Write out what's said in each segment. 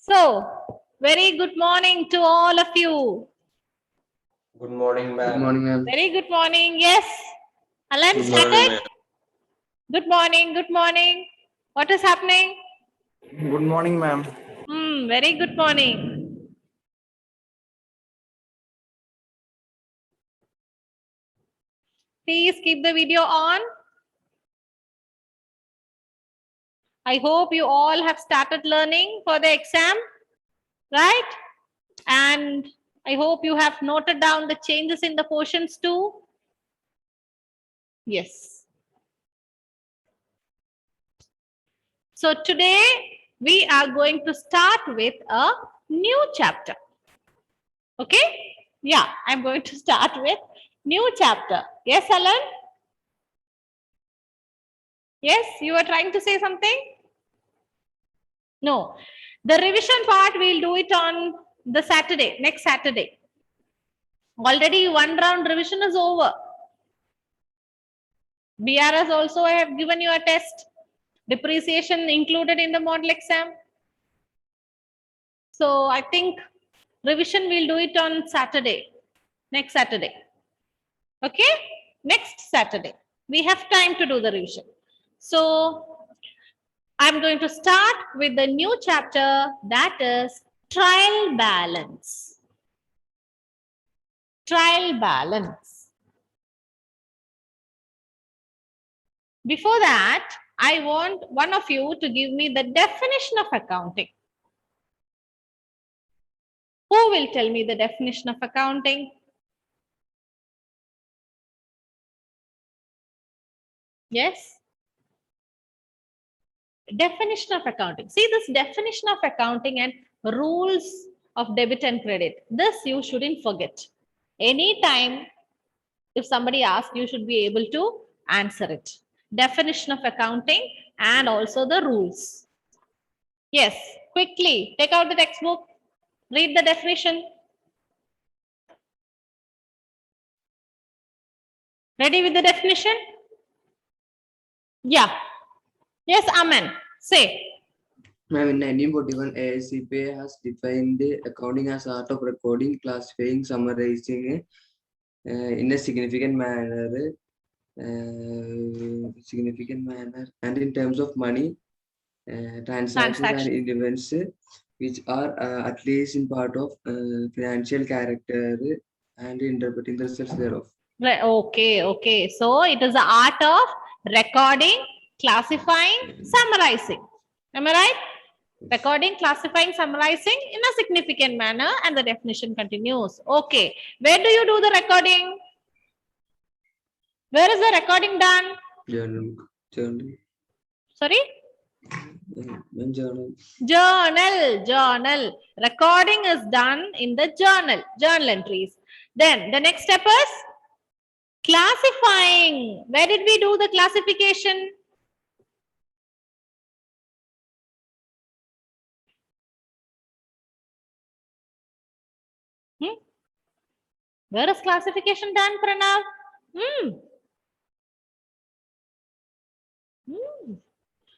So, very good morning to all of you. Good morning, Good ma'am. morning, ma'am. Very good morning. Yes. Alan Good started? morning, ma'am. Good morning. Good morning. What is happening? Good morning, ma'am. Very good morning. Please keep the video on. I hope you all have started learning for the exam, right? And I hope you have noted down the changes in the portions too. Yes. So today we are going to start with a new chapter. Okay? Yeah, I'm going to start with new chapter. Yes, Alan? Yes, you were trying to say something? No. The revision part, we'll do it on the Saturday, next Saturday. Already one round revision is over. BRS also, I have given you a test. Depreciation included in the model exam. So I think revision we'll do it on Saturday, next Saturday. Okay? Next Saturday. We have time to do the revision. So I'm going to start with the new chapter, that is trial balance. Trial balance. Before that, I want one of you to give me the definition of accounting. Who will tell me the definition of accounting? Yes? Definition of accounting. See this definition of accounting and rules of debit and credit. This you shouldn't forget. Anytime if somebody asks, you should be able to answer it. Definition of accounting and also the rules. Yes, quickly take out the textbook, read the definition. Ready with the definition? Yeah. Yes, Amen. Say. Ma'am, in 1941, AICPA has defined the accounting as art of recording, classifying, summarizing in a significant manner, and in terms of money, transactions and events which are at least in part of financial character and interpreting the results thereof. Okay. So it is the art of recording, classifying, summarizing. Am I right? Recording, classifying, summarizing in a significant manner, and the definition continues. Okay. Where do you do the recording? Where is the recording done? Journal. Sorry? Journal. Journal. Recording is done in the journal entries. Then the next step is classifying. Where did we do the classification? Where is classification done, Pranav?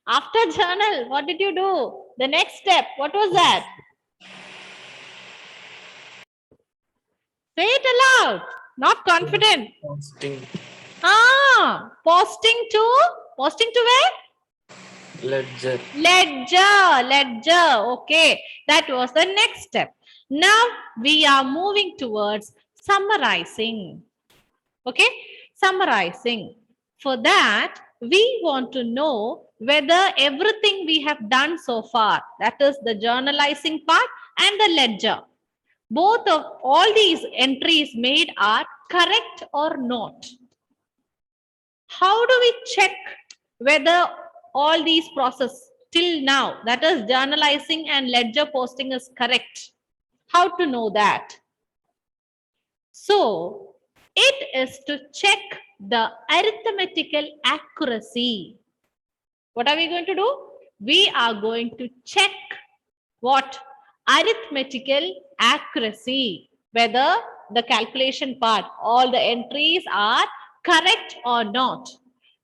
After journal, what did you do? The next step, what was that? Say it aloud. Not confident. Posting. Posting to where? Ledger. Ledger. Okay, that was the next step. Now we are moving towards summarizing. Okay, summarizing. For that, we want to know whether everything we have done so far, that is the journalizing part and the ledger, both of all these entries made are correct or not. How do we check whether all these process till now, that is journalizing and ledger posting, is correct? How to know that? So it is to check the arithmetical accuracy. What are we going to do? We are going to check what? Arithmetical accuracy. Whether the calculation part, all the entries are correct or not,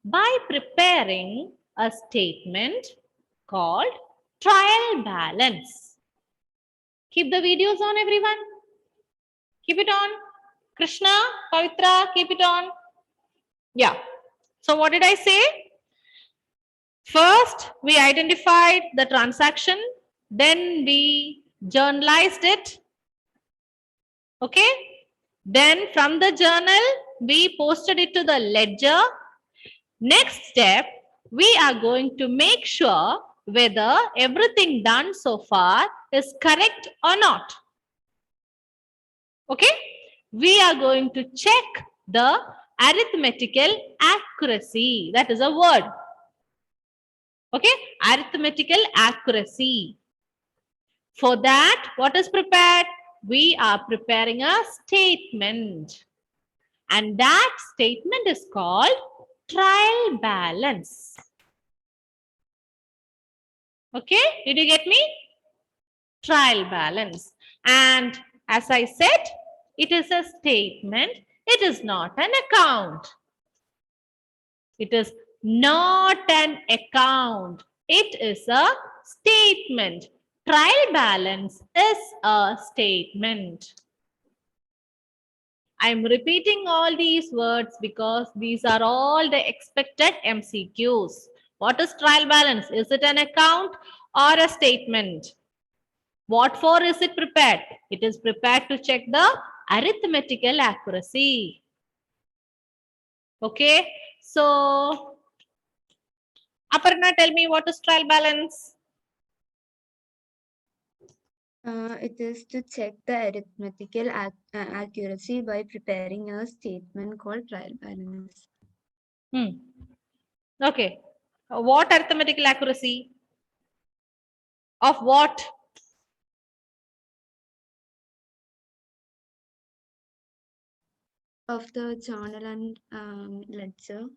by preparing a statement called trial balance. Keep the videos on, everyone. Keep it on. Krishna, Pavitra, keep it on. Yeah. So what did I say? First, we identified the transaction. Then we journalized it. Okay. Then from the journal, we posted it to the ledger. Next step, we are going to make sure whether everything done so far is correct or not. Okay. We are going to check the arithmetical accuracy. That is a word. Okay. Arithmetical accuracy. For that, what is prepared? We are preparing a statement. And that statement is called trial balance. Okay, did you get me? Trial balance. And as I said, it is a statement. It is not an account. It is not an account. It is a statement. Trial balance is a statement. I am repeating all these words because these are all the expected MCQs. What is trial balance? Is it an account or a statement? What for is it prepared? It is prepared to check the arithmetical accuracy. Okay. So, Aparna, tell me what is trial balance? It is to check the arithmetical accuracy by preparing a statement called trial balance. Okay. What arithmetical accuracy? Of what? Of the journal and ledger.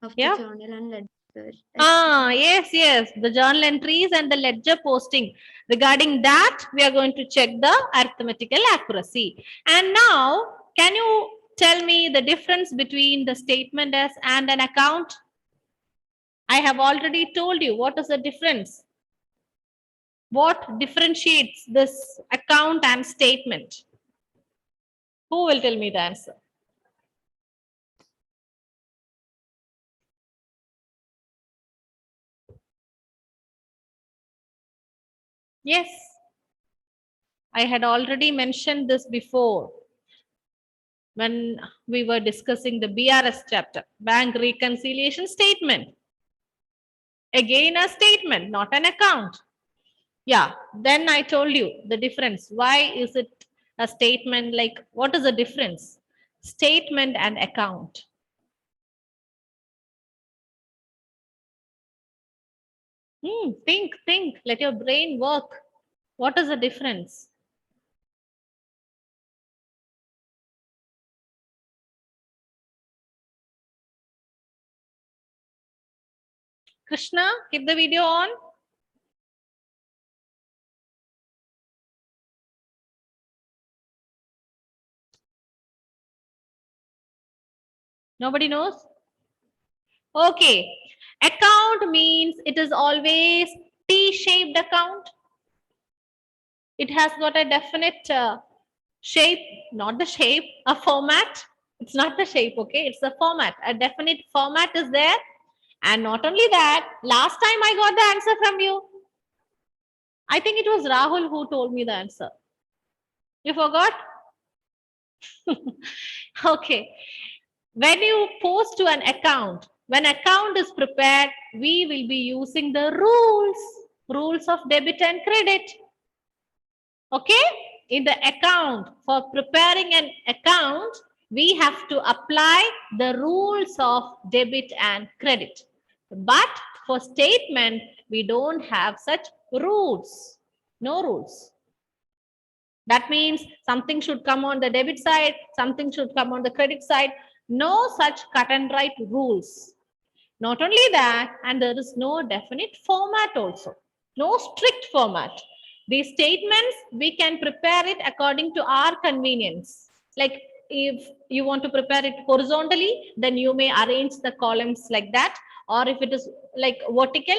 Of Yeah. the journal and ledger. Yes. The journal entries and the ledger posting. Regarding that, we are going to check the arithmetical accuracy. And now, can you tell me the difference between the statement as and an account? I have already told you what is the difference. What differentiates this account and statement? Who will tell me the answer? Yes. I had already mentioned this before when we were discussing the BRS chapter, bank reconciliation statement. Again, a statement, not an account. Yeah, then I told you the difference. Why is it a statement? Like, what is the difference? Statement and account. Think. Let your brain work. What is the difference? Krishna, keep the video on. Nobody knows? Okay. Account means it is always T-shaped account. It has got a definite shape, not the shape, a format. It's not the shape, okay? It's the format. A definite format is there. And not only that, last time I got the answer from you. I think it was Rahul who told me the answer. You forgot? Okay. When you post to an account, when account is prepared, we will be using the rules of debit and credit. Okay? In the account, for preparing an account, we have to apply the rules of debit and credit. But for statement, we don't have such rules. No rules. That means something should come on the debit side, something should come on the credit side. No such cut and write rules. Not only that, and there is no definite format also. No strict format. These statements, we can prepare it according to our convenience. Like if you want to prepare it horizontally, then you may arrange the columns like that. Or if it is like vertical,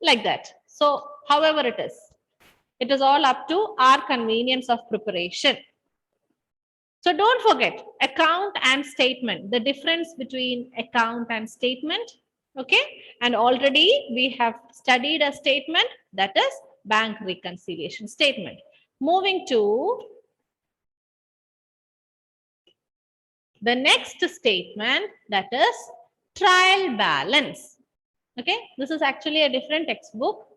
like that. So however it is. It is all up to our convenience of preparation. So don't forget account and statement, the difference between account and statement. Okay. And already we have studied a statement, that is bank reconciliation statement. Moving to the next statement, that is trial balance. Okay. This is actually a different textbook,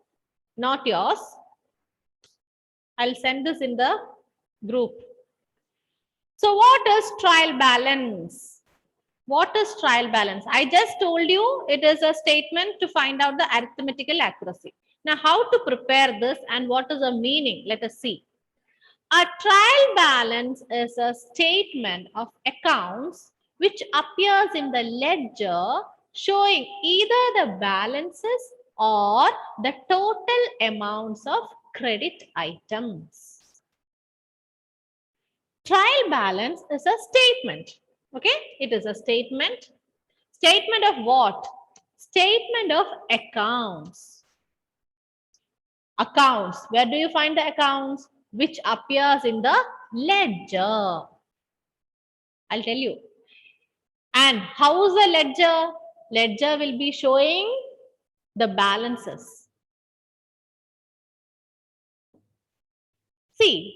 not yours. I'll send this in the group. So what is trial balance? What is trial balance? I just told you it is a statement to find out the arithmetical accuracy. Now, how to prepare this and what is the meaning? Let us see. A trial balance is a statement of accounts which appears in the ledger showing either the balances or the total amounts of credit items. Trial balance is a statement. Okay, it is a statement. Statement of what? Statement of accounts. Accounts. Where do you find the accounts? Which appears in the ledger. I'll tell you. And how is the ledger? Ledger will be showing the balances. See.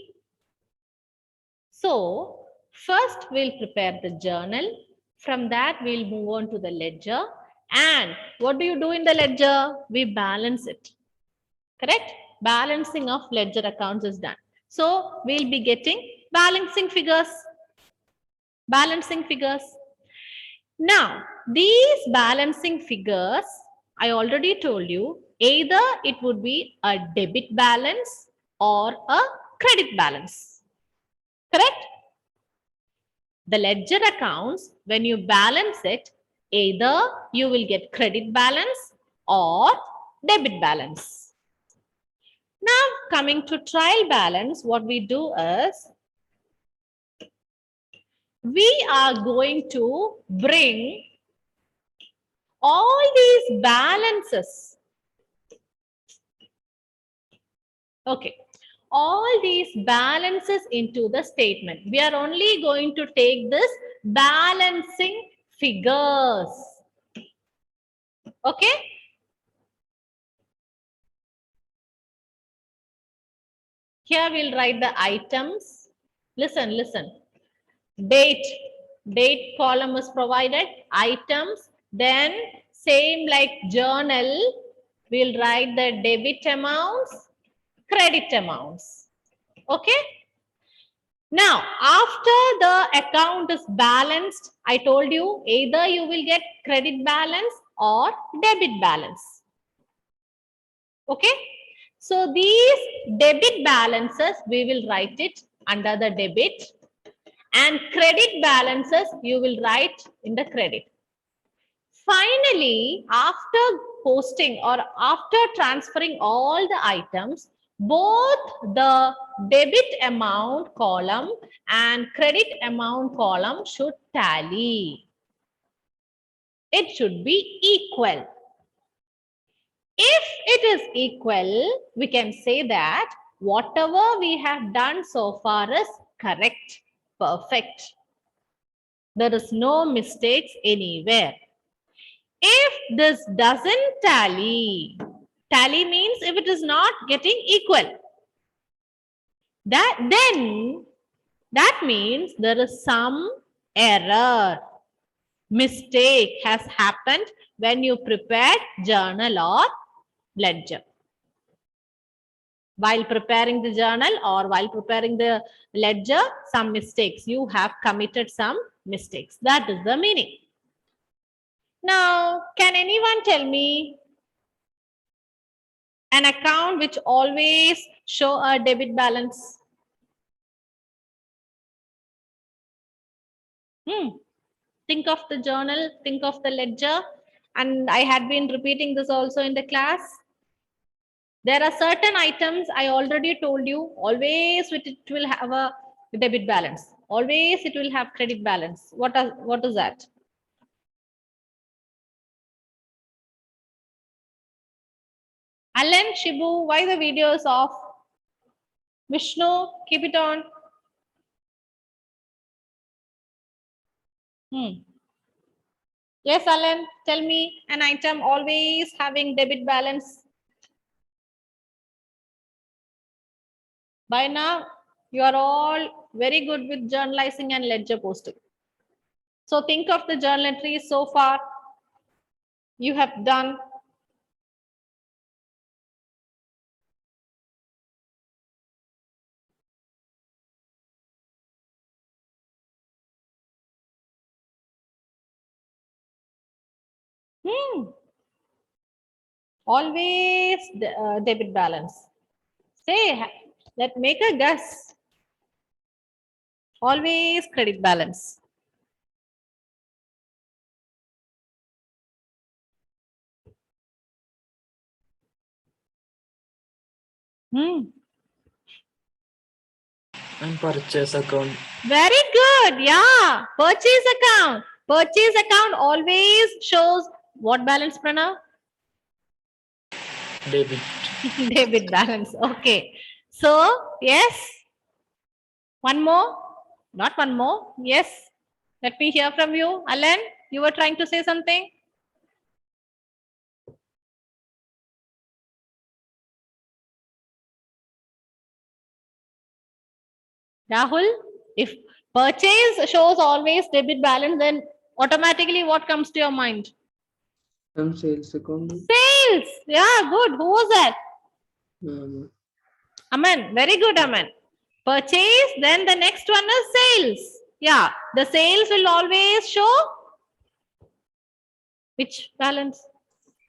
So, first we'll prepare the journal. From that, we'll move on to the ledger. And what do you do in the ledger? We balance it. Correct? Balancing of ledger accounts is done. So, we'll be getting balancing figures. Balancing figures. Now, these balancing figures, I already told you, either it would be a debit balance or a credit balance. Correct? The ledger accounts, when you balance it, either you will get credit balance or debit balance. Now, coming to trial balance, what we do is, we are going to bring all these balances. Okay. All these balances into the statement. We are only going to take this balancing figures. Okay. Here we'll write the items. Listen, listen. Date. Date column is provided. Items. Then same like journal. We'll write the debit amounts, credit amounts. Okay. Now, after the account is balanced, I told you either you will get credit balance or debit balance. Okay. So, these debit balances, we will write it under the debit, and credit balances, you will write in the credit. Finally, after posting or after transferring all the items, both the debit amount column and credit amount column should tally. It should be equal. If it is equal, we can say that whatever we have done so far is correct, perfect. There is no mistakes anywhere. If this doesn't tally, tally means if it is not getting equal, then that means there is some error, mistake has happened when you prepared journal or ledger. While preparing the journal or while preparing the ledger, some mistakes, you have committed some mistakes. That is the meaning. Now, can anyone tell me an account which always show a debit balance? Think of the journal, think of the ledger, and I had been repeating this also in the class. There are certain items I already told you, always it will have a debit balance. Always it will have credit balance. What is that? Alan, Shibu, why the video is off? Vishnu, keep it on. Yes, Alan, tell me an item always having debit balance. By now, you are all very good with journalizing and ledger posting. So think of the journal entries so far you have done. Always debit balance. Say, let make a guess. Always credit balance. And purchase account. Very good. Yeah. Purchase account. Purchase account always shows what balance, Pranav? Debit. Debit balance. Okay. So, yes. One more. Not one more. Yes. Let me hear from you. Alan, you were trying to say something? Rahul, if purchase shows always debit balance, then automatically what comes to your mind? Some sales account. Sales. Yeah, good. Who was that? Um, Aman. Very good, Aman. Purchase, then the next one is sales. Yeah, the sales will always show which balance?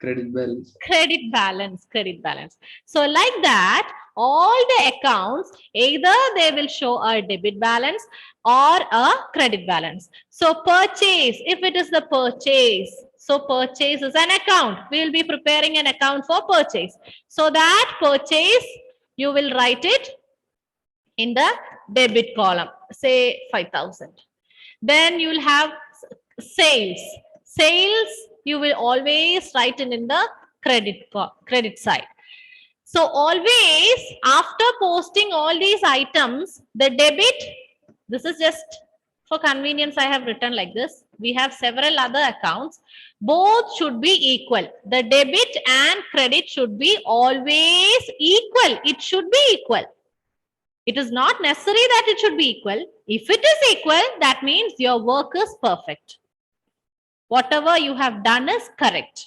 Credit balance. Credit balance, credit balance. So like that, all the accounts, either they will show a debit balance or a credit balance. So purchase, if it is the purchase, so purchase is an account. We will be preparing an account for purchase. So that purchase, you will write it in the debit column, say 5,000. Then you will have sales. Sales, you will always write it in the credit side. So always after posting all these items, the debit, this is just for convenience, I have written like this. We have several other accounts. Both should be equal. The debit and credit should be always equal. It should be equal. It is not necessary that it should be equal. If it is equal, that means your work is perfect. Whatever you have done is correct.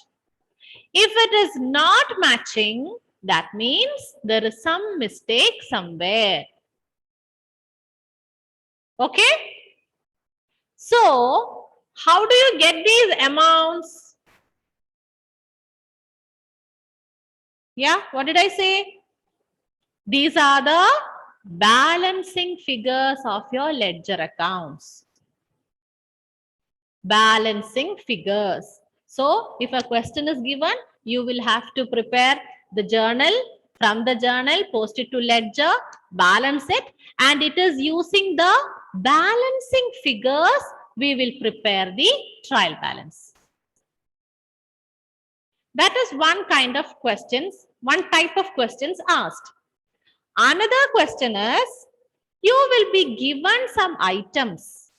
If it is not matching, that means there is some mistake somewhere. Okay? So, how do you get these amounts? Yeah, what did I say? These are the balancing figures of your ledger accounts. Balancing figures. So, if a question is given, you will have to prepare the journal. From the journal, post it to ledger, balance it, and it is using the balancing figures we will prepare the trial balance. That is one kind of questions, one type of questions asked. Another question is, you will be given some items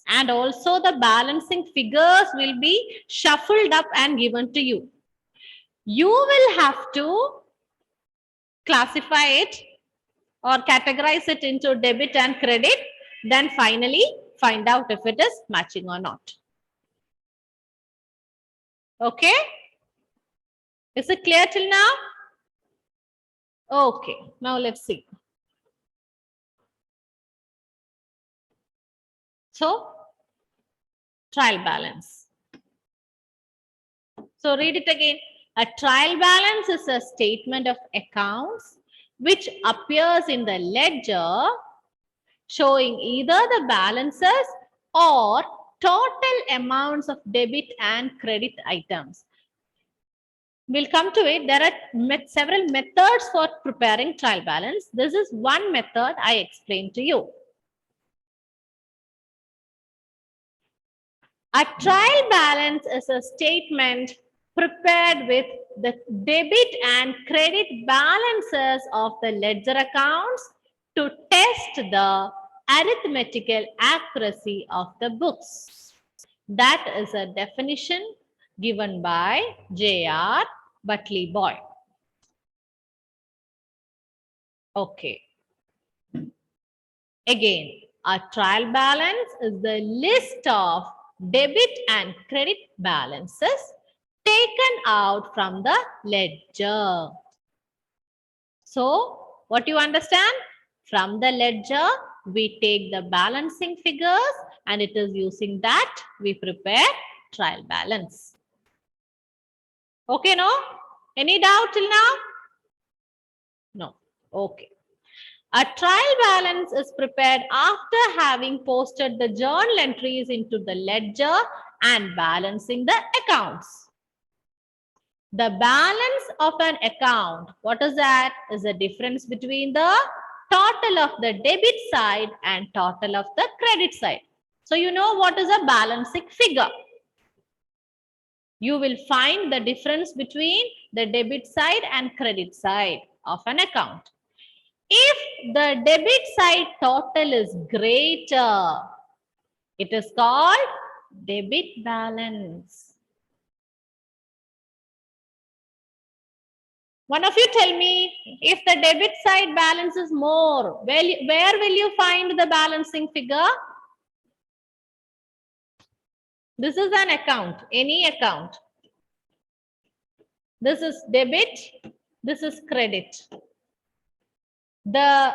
and also the balancing figures will be shuffled up and given to you. You will have to classify it or categorize it into debit and credit, then finally find out if it is matching or not. Okay? Is it clear till now? Okay, now let's see. So, trial balance. So, read it again. A trial balance is a statement of accounts which appears in the ledger showing either the balances or total amounts of debit and credit items. We'll come to it. There are several methods for preparing trial balance. This is one method I explained to you. A trial balance is a statement prepared with the debit and credit balances of the ledger accounts to test the arithmetical accuracy of the books. That is a definition given by J.R. Butley Boyd. Okay. Again, a trial balance is the list of debit and credit balances taken out from the ledger. So, what you understand? From the ledger, we take the balancing figures and it is using that we prepare trial balance. Okay, no? Any doubt till now? No. Okay. A trial balance is prepared after having posted the journal entries into the ledger and balancing the accounts. The balance of an account, what is that? Is the difference between the total of the debit side and total of the credit side. So you know what is a balancing figure. You will find the difference between the debit side and credit side of an account. If the debit side total is greater, it is called debit balance. One of you tell me, if the debit side balance is more, where will you find the balancing figure? This is an account, any account. This is debit, this is credit. The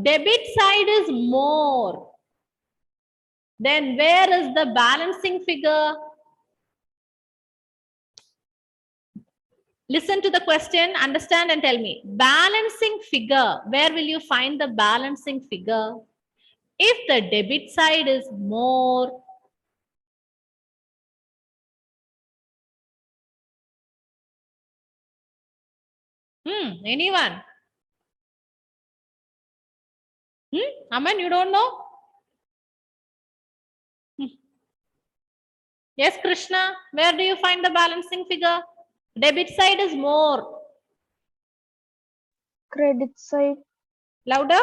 debit side is more. Then where is the balancing figure? Listen to the question, understand and tell me. Balancing figure, where will you find the balancing figure? If the debit side is more, anyone? Aman, you don't know? Yes, Krishna, where do you find the balancing figure? Debit side is more. Credit side. Louder.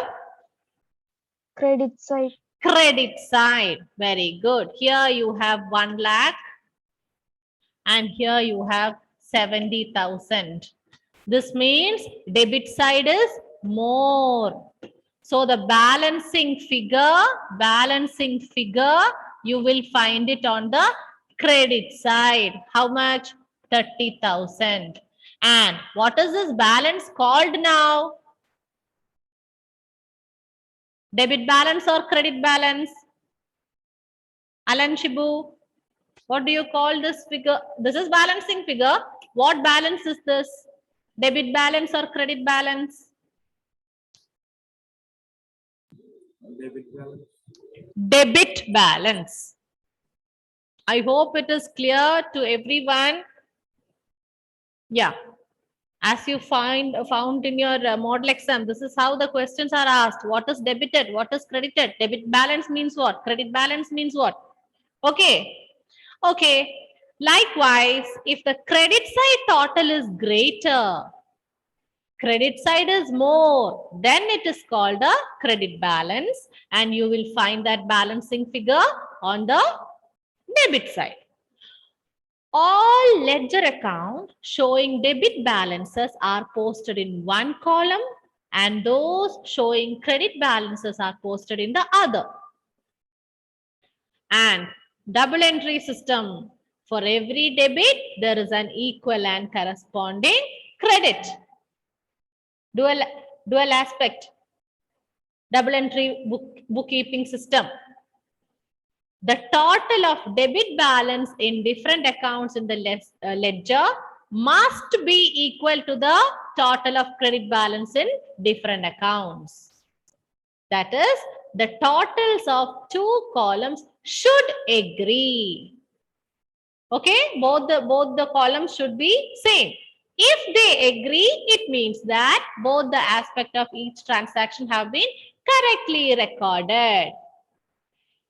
Credit side. Credit side. Very good. Here you have 1 lakh and here you have 70,000. This means debit side is more. So the balancing figure, you will find it on the credit side. How much? 30,000. And what is this balance called now? Debit balance or credit balance? Alan Shibu, what do you call this figure? This is balancing figure. What balance is this? Debit balance or credit balance? Debit balance. Debit balance. I hope it is clear to everyone. Yeah. As you found in your model exam, this is how the questions are asked. What is debited? What is credited? Debit balance means what? Credit balance means what? Okay. Okay. Likewise, if the credit side total is greater, credit side is more, then it is called a credit balance and you will find that balancing figure on the debit side. All ledger accounts showing debit balances are posted in one column and those showing credit balances are posted in the other. And double entry system. For every debit, there is an equal and corresponding credit. Dual aspect. Double entry bookkeeping system. The total of debit balance in different accounts in the ledger must be equal to the total of credit balance in different accounts. That is, the totals of two columns should agree. Okay, both the columns should be same. If they agree, it means that both the aspect of each transaction have been correctly recorded.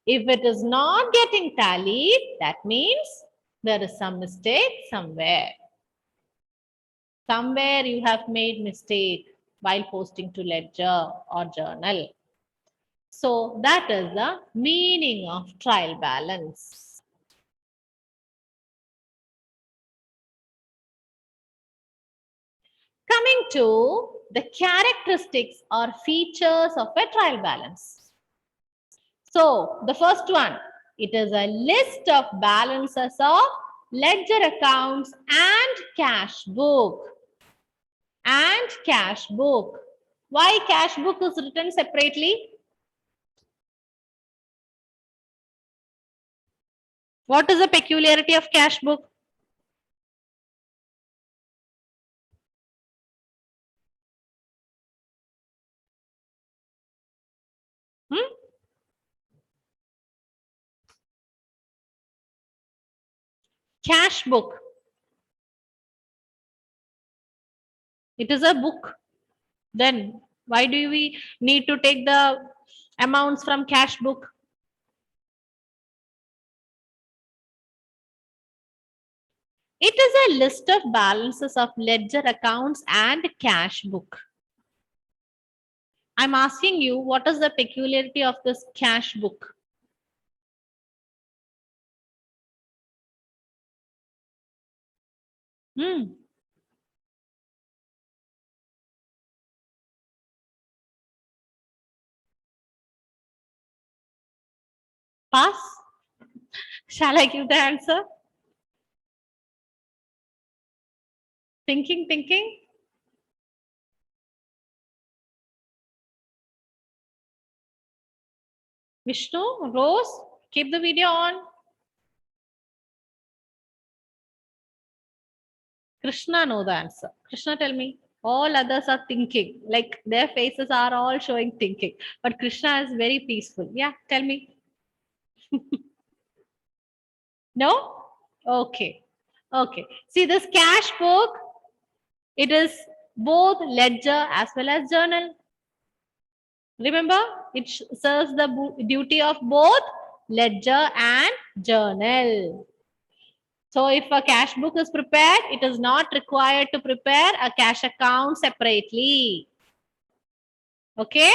If it is not getting tallied, that means there is some mistake somewhere. Somewhere you have made mistake. while posting to ledger or journal. So that is the meaning of trial balance. Coming to the characteristics or features of a trial balance. So the first one, it is a list of balances of ledger accounts and cash book. And cash book. Why cash book is written separately? What is the peculiarity of cash book? Cash book. It is a book. Then why do we need to take the amounts from cash book? It is a list of balances of ledger accounts and cash book. I'm asking you, what is the peculiarity of this cash book? Pass? Shall I give the answer? Thinking? Vishnu, Rose, keep the video on. Krishna know the answer. Krishna, tell me. All others are thinking, like their faces are all showing thinking. But Krishna is very peaceful. Yeah, tell me. No? Okay. Okay. See this cash book, it is both ledger as well as journal. Remember, it serves the duty of both ledger and journal. So if a cash book is prepared, it is not required to prepare a cash account separately. Okay?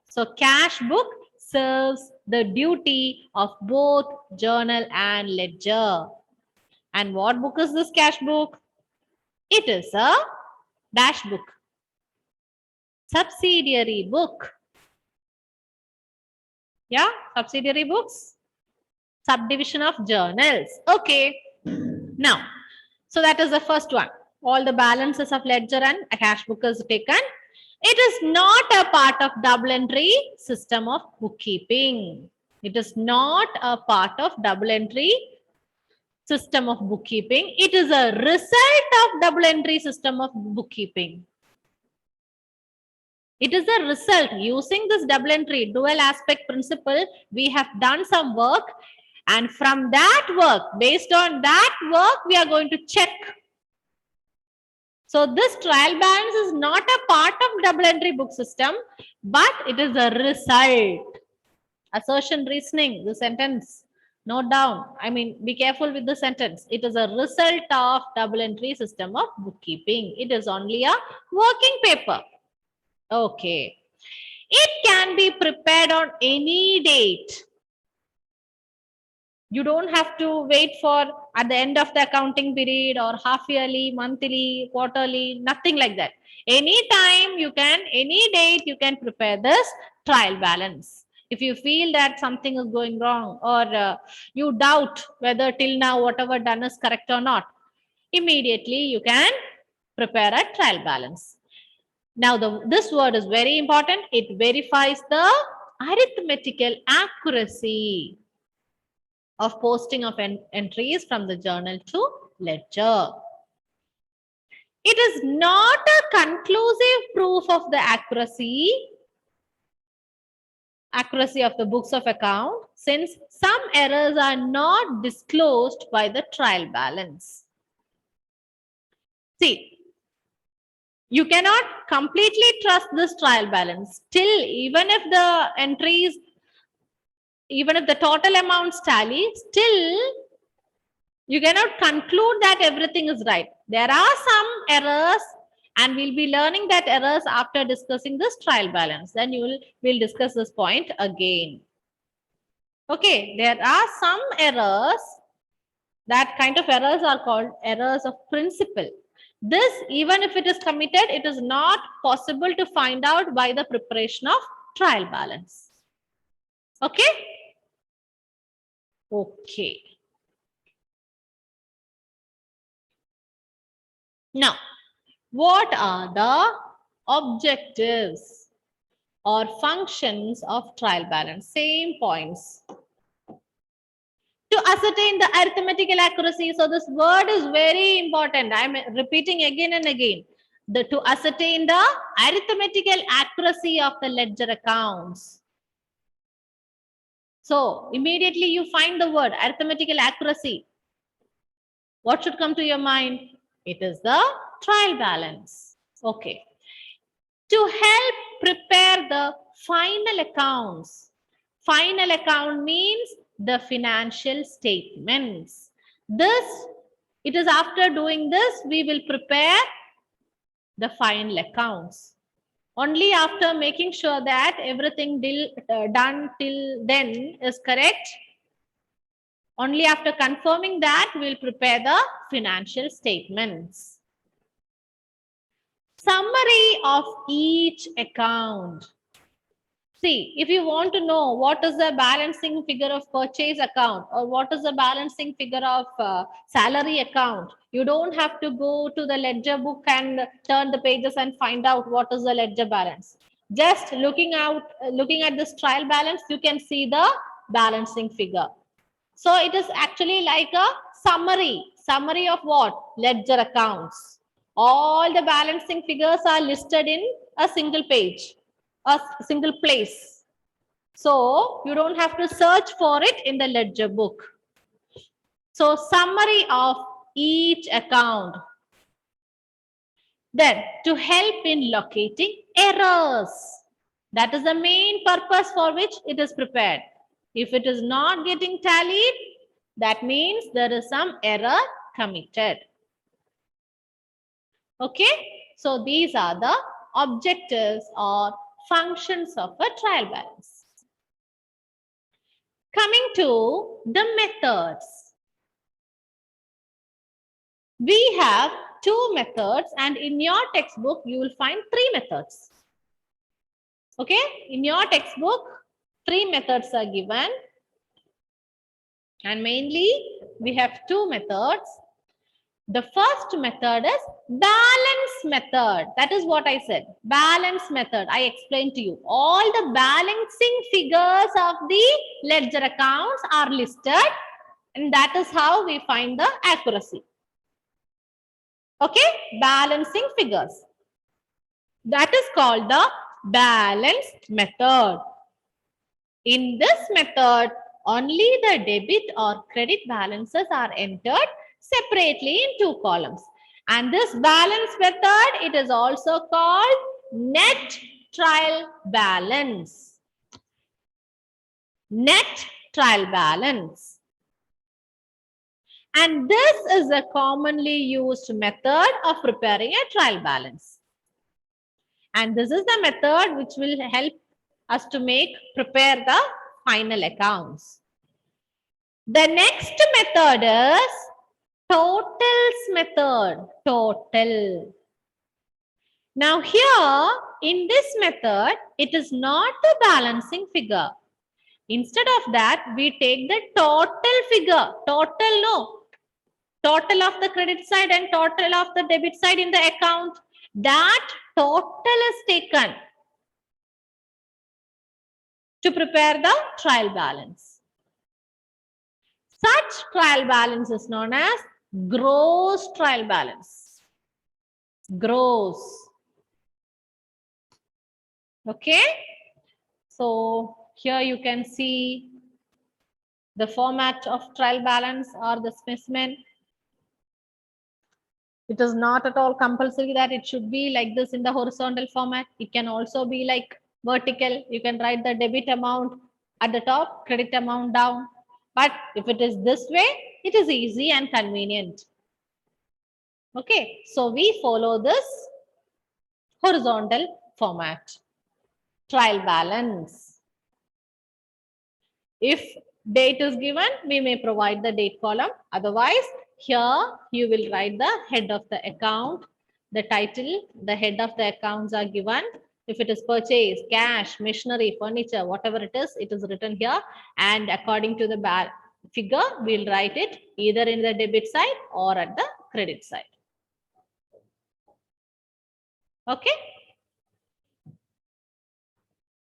So cash book serves the duty of both journal and ledger. And what book is this cash book? It is a dash book. Subsidiary book. Yeah, subsidiary books. Subdivision of journals. Okay. Now, so that is the first one. All the balances of ledger and a cash book is taken. It is not a part of double entry system of bookkeeping. It is not a part of double entry system of bookkeeping. It is a result of double entry system of bookkeeping. It is a result. Using this double entry dual aspect principle, we have done some work, and from that work, based on that work, we are going to check. So this trial balance is not a part of double entry book system, but it is a result. Assertion reasoning, the sentence, note down. I mean, be careful with the sentence. It is a result of double entry system of bookkeeping. It is only a working paper. Okay. It can be prepared on any date. You don't have to wait for at the end of the accounting period or half yearly, monthly, quarterly, nothing like that. Anytime you can, any date you can prepare this trial balance. If you feel that something is going wrong or you doubt whether till now whatever done is correct or not, immediately you can prepare a trial balance. Now, this word is very important. It verifies the arithmetical accuracy of posting of entries from the journal to ledger. It is not a conclusive proof of the accuracy of the books of account, since some errors are not disclosed by the trial balance. See, you cannot completely trust this trial balance. Still, even if the entries, even if the total amounts tally, still you cannot conclude that everything is right. There are some errors And we'll be learning that errors after discussing this trial balance. Then we'll discuss this point again. Okay, there are some errors. That kind of errors are called errors of principle. This, even if it is committed, it is not possible to find out by the preparation of trial balance. Okay? Okay. Now, what are the objectives or functions of trial balance? Same points. To ascertain the arithmetical accuracy. So this word is very important. I'm repeating again and again. To ascertain the arithmetical accuracy of the ledger accounts. So immediately you find the word arithmetical accuracy. What should come to your mind? It is the trial balance. Okay. To help prepare the final accounts. Final account means the financial statements. It is after doing this, we will prepare the final accounts. Only after making sure that everything done till then is correct. Only after confirming that, we'll prepare the financial statements. Summary of each account. See, if you want to know what is the balancing figure of purchase account or what is the balancing figure of salary account, you don't have to go to the ledger book and turn the pages and find out what is the ledger balance. Just looking at this trial balance, you can see the balancing figure. So it is actually like a summary of what? Ledger accounts. All the balancing figures are listed in a single page, a single place. So you don't have to search for it in the ledger book. So summary of each account. Then to help in locating errors. That is the main purpose for which it is prepared. If it is not getting tallied, that means there is some error committed. Okay, so these are the objectives or functions of a trial balance. Coming to the methods. We have 2 methods, and in your textbook, you will find 3 methods. Okay, in your textbook, 3 methods are given. And mainly, we have 2 methods. The first method is balance method. That is what I said. Balance method. I explained to you. All the balancing figures of the ledger accounts are listed. And that is how we find the accuracy. Okay. Balancing figures. That is called the balance method. In this method, only the debit or credit balances are entered separately in 2 columns. And this balance method, it is also called net trial balance. Net trial balance. And this is a commonly used method of preparing a trial balance. And this is the method which will help us to prepare the final accounts. The next method is totals method. Total. Now here in this method, it is not the balancing figure. Instead of that, we take the total figure. Total of the credit side and total of the debit side in the account. That total is taken to prepare the trial balance. Such trial balance is known as gross trial balance. Gross. Okay. So here you can see the format of trial balance or the specimen. It is not at all compulsory that it should be like this in the horizontal format. It can also be like vertical. You can write the debit amount at the top, credit amount down. But if it is this way, it is easy and convenient. Okay, so we follow this Horizontal format. Trial balance. If date is given, we may provide the date column. Otherwise, here you will write the head of the account, the title, the head of the accounts are given. If it is purchase, cash, machinery, furniture, whatever it is written here. And according to the figure, we'll write it either in the debit side or at the credit side. Okay.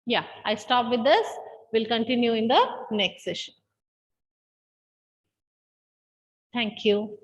Yeah, I stop with this. We'll continue in the next session. Thank you.